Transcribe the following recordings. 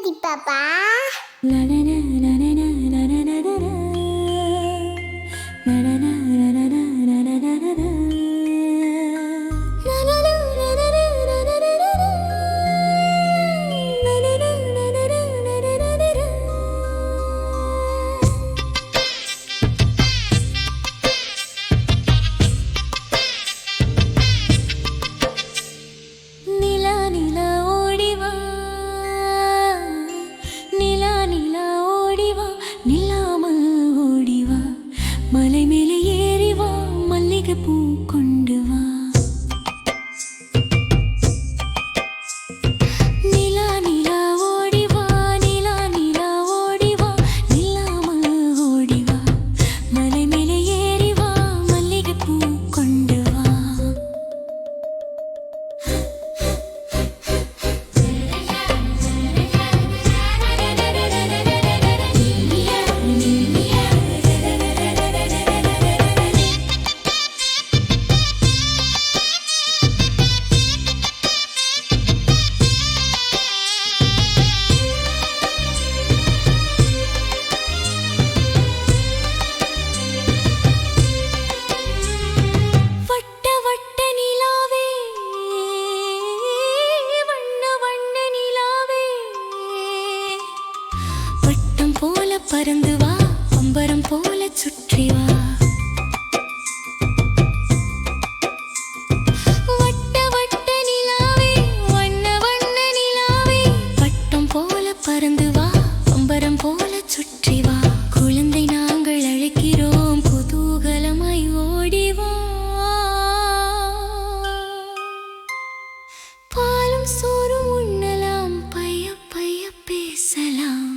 சுந்தரி பாப்பா. மலை மேலே ஏறி வா, மல்லிகை பூ கொண்டு வா. நிலா நிலா ஓடி வா, நிலா நிலா ஓடி வா, நில்லாமல் ஓடி வா. மலை மேலே ஏறி வா, மல்லிகை பூ கொண்டு வா. பறந்து வா, அம்பரம் போல சுற்றி வா. வட்ட வட்ட நிலாவே, வண்ண வண்ண நிலாவே, வட்டம் போல பறந்து வா, அம்பரம் போல சுற்றி வா. குழந்தை நாங்கள் அழைக்கிறோம், குதூகலமாய் ஓடி வா. பாலும் சோறும் உண்ணலாம், பைய பைய பேசலாம்.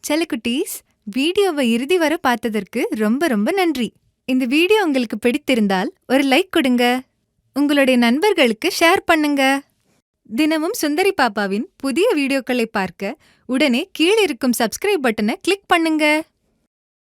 செல்லக்குட்டீஸ், வீடியோவை இறுதி வரை பார்த்ததற்கு ரொம்ப ரொம்ப நன்றி. இந்த வீடியோ உங்களுக்கு பிடித்திருந்தால் ஒரு லைக் கொடுங்க, உங்களுடைய நண்பர்களுக்கு ஷேர் பண்ணுங்க. தினமும் சுந்தரி பாப்பாவின் புதிய வீடியோக்களை பார்க்க உடனே கீழிருக்கும் சப்ஸ்கிரைப் பட்டனை கிளிக் பண்ணுங்க.